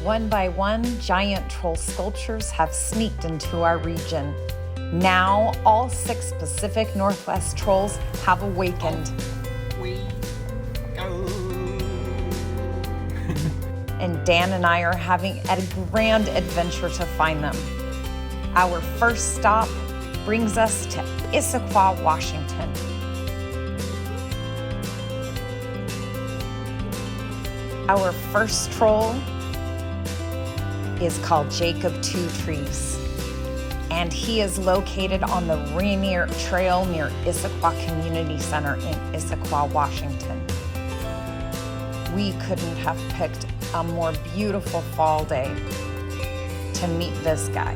One by one, giant troll sculptures have sneaked into our region. Now, all 6 Pacific Northwest trolls have awakened. We go. And Dan and I are having a grand adventure to find them. Our first stop brings us to Issaquah, Washington. Our first troll is called Jacob Two Trees, and he is located on the Rainier Trail near Issaquah Community Center in Issaquah, Washington. We couldn't have picked a more beautiful fall day to meet this guy.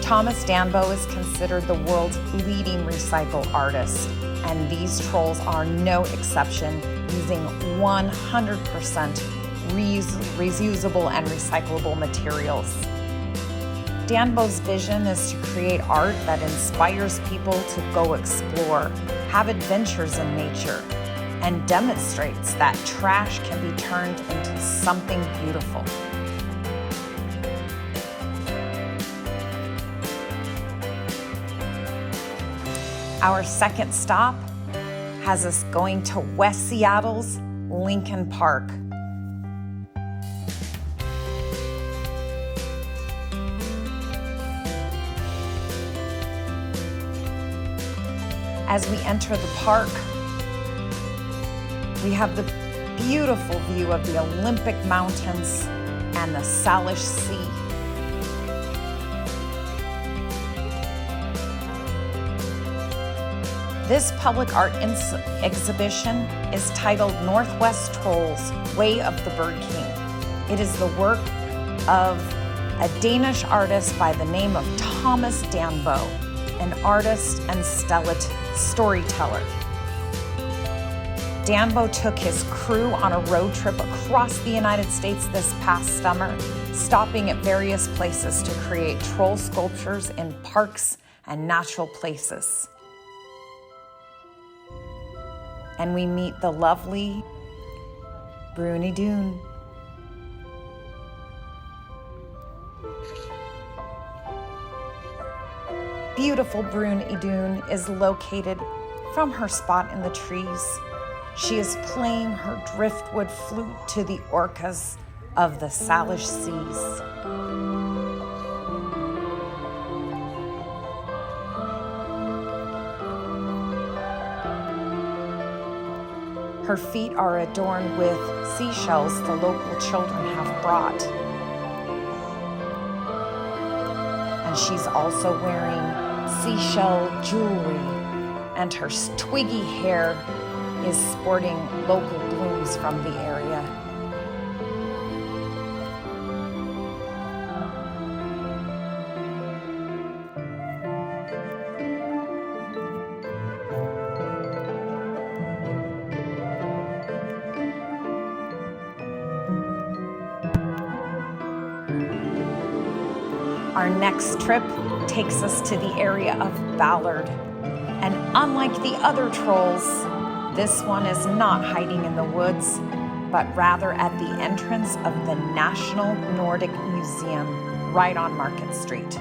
Thomas Danbo is considered the world's leading recycle artist, and these trolls are no exception, using 100% reusable and recyclable materials. Danbo's vision is to create art that inspires people to go explore, have adventures in nature, and demonstrates that trash can be turned into something beautiful. Our second stop has us going to West Seattle's Lincoln Park. As we enter the park, we have the beautiful view of the Olympic Mountains and the Salish Sea. This public art exhibition is titled Northwest Trolls, Way of the Bird King. It is the work of a Danish artist by the name of Thomas Danbo, an artist and storyteller. Danbo took his crew on a road trip across the United States this past summer, stopping at various places to create troll sculptures in parks and natural places. And we meet the lovely Bruni Dune. Beautiful Bruni Dune is located from her spot in the trees. She is playing her driftwood flute to the orcas of the Salish Seas. Her feet are adorned with seashells the local children have brought. And she's also wearing seashell jewelry, and her twiggy hair is sporting local blooms from the area. Our next trip takes us to the area of Ballard. And unlike the other trolls, this one is not hiding in the woods, but rather at the entrance of the National Nordic Museum, right on Market Street.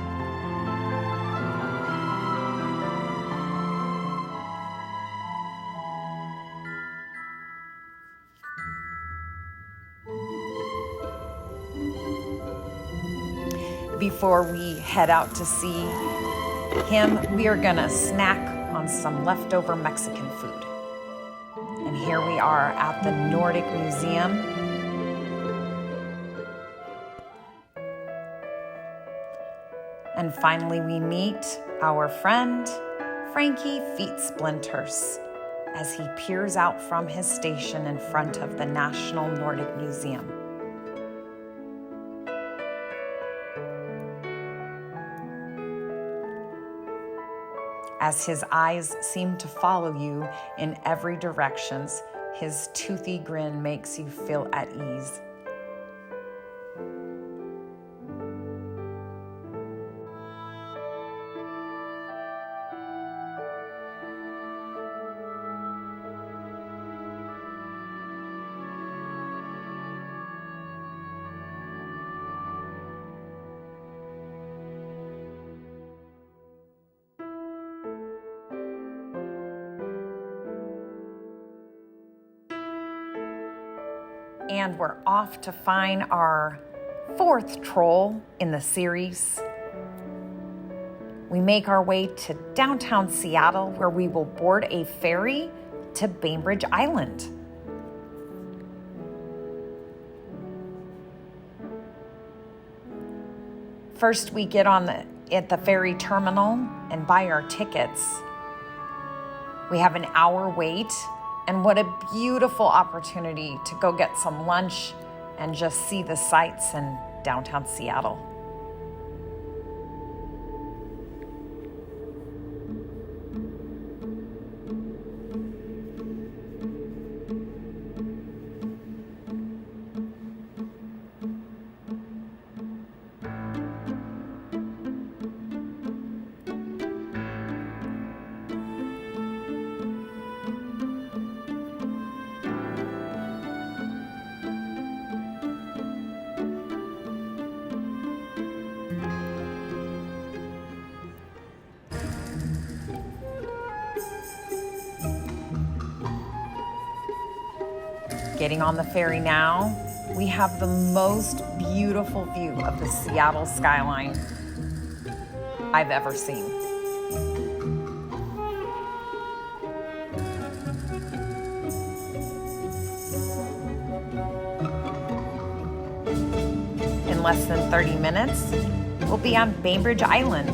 Before we head out to see him, we are gonna snack on some leftover Mexican food. And here we are at the Nordic Museum. And finally, we meet our friend, Frankie Feet Splinters, as he peers out from his station in front of the National Nordic Museum. As his eyes seem to follow you in every direction, his toothy grin makes you feel at ease. And we're off to find our fourth troll in the series. We make our way to downtown Seattle, where we will board a ferry to Bainbridge Island. First, we get at the ferry terminal and buy our tickets. We have an hour wait, and what a beautiful opportunity to go get some lunch and just see the sights in downtown Seattle. Getting on the ferry now, we have the most beautiful view of the Seattle skyline I've ever seen. In less than 30 minutes, we'll be on Bainbridge Island.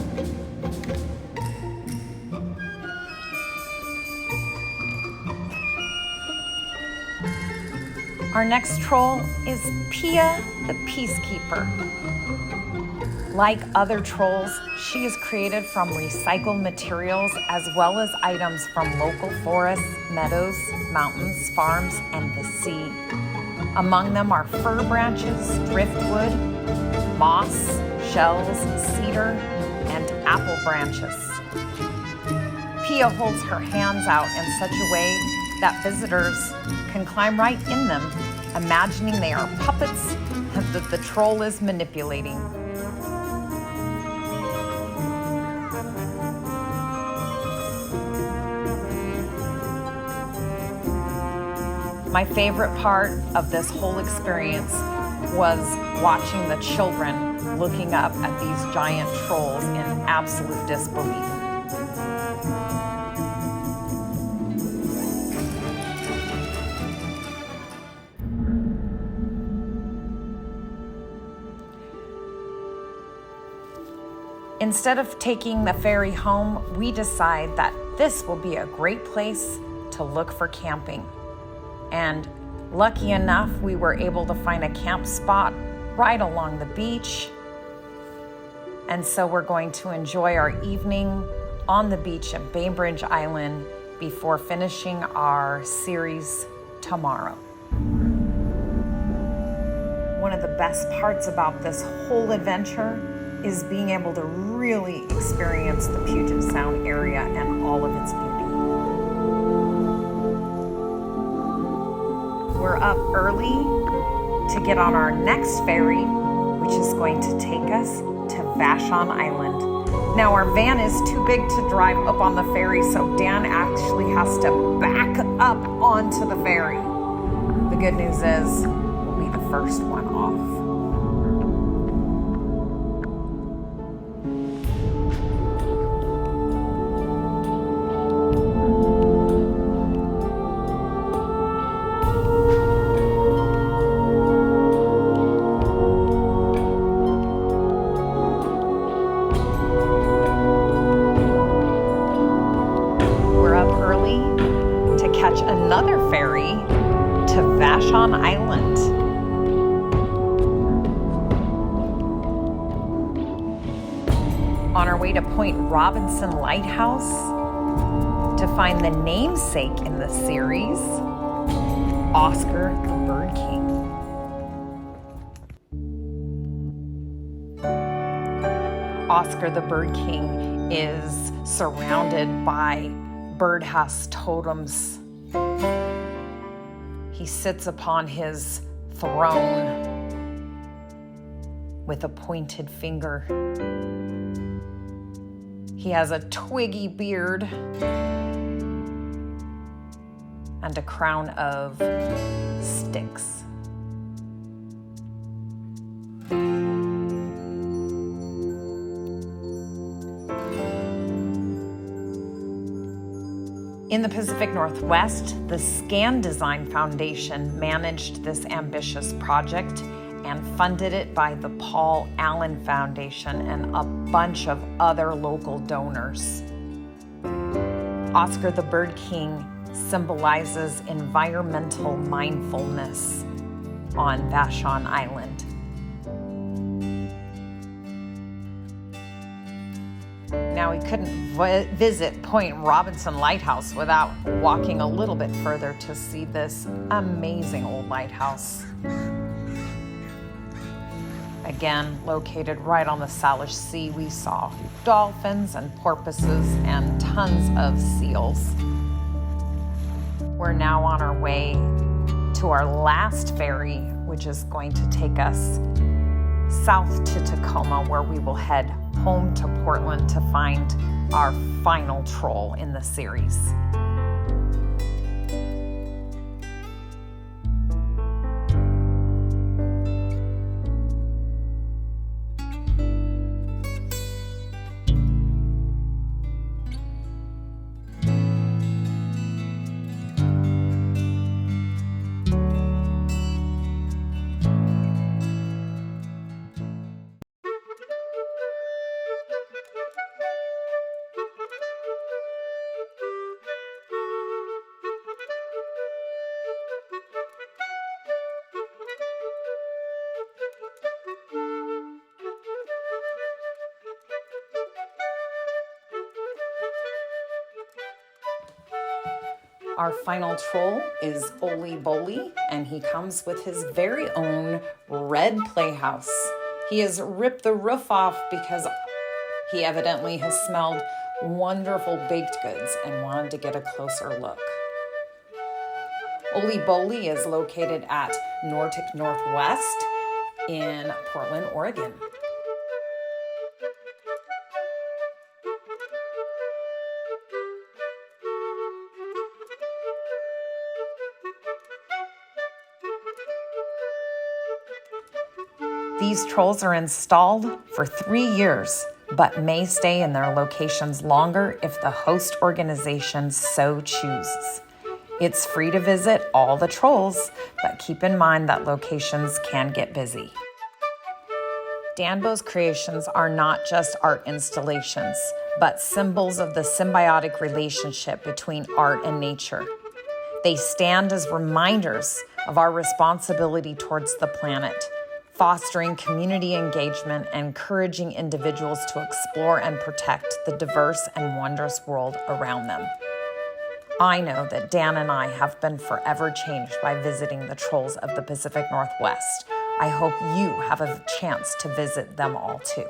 Our next troll is Pia the Peacekeeper. Like other trolls, she is created from recycled materials as well as items from local forests, meadows, mountains, farms, and the sea. Among them are fir branches, driftwood, moss, shells, cedar, and apple branches. Pia holds her hands out in such a way that visitors can climb right in them, imagining they are puppets that the troll is manipulating. My favorite part of this whole experience was watching the children looking up at these giant trolls in absolute disbelief. Instead of taking the ferry home, we decide that this will be a great place to look for camping. And lucky enough, we were able to find a camp spot right along the beach. And so we're going to enjoy our evening on the beach at Bainbridge Island before finishing our series tomorrow. One of the best parts about this whole adventure is being able to really experience the Puget Sound area and all of its beauty. We're up early to get on our next ferry, which is going to take us to Vashon Island. Now, our van is too big to drive up on the ferry, so Dan actually has to back up onto the ferry. The good news is we'll be the first one off. Another ferry to Vashon Island. On our way to Point Robinson Lighthouse to find the namesake in the series, Oscar the Bird King. Oscar the Bird King is surrounded by birdhouse totems. He sits upon his throne with a pointed finger. He has a twiggy beard and a crown of sticks. In the Pacific Northwest, the Scan Design Foundation managed this ambitious project and funded it by the Paul Allen Foundation and a bunch of other local donors. Oscar the Bird King symbolizes environmental mindfulness on Vashon Island. Now, we couldn't visit Point Robinson Lighthouse without walking a little bit further to see this amazing old lighthouse. Again, located right on the Salish Sea, we saw dolphins and porpoises and tons of seals. We're now on our way to our last ferry, which is going to take us south to Tacoma, where we will head home to Portland to find our final troll in the series. Our final troll is Oli Boli, and he comes with his very own red playhouse. He has ripped the roof off because he evidently has smelled wonderful baked goods and wanted to get a closer look. Oli Boli is located at Nordic Northwest in Portland, Oregon. These trolls are installed for 3 years, but may stay in their locations longer if the host organization so chooses. It's free to visit all the trolls, but keep in mind that locations can get busy. Danbo's creations are not just art installations, but symbols of the symbiotic relationship between art and nature. They stand as reminders of our responsibility towards the planet, fostering community engagement and encouraging individuals to explore and protect the diverse and wondrous world around them. I know that Dan and I have been forever changed by visiting the trolls of the Pacific Northwest. I hope you have a chance to visit them all too.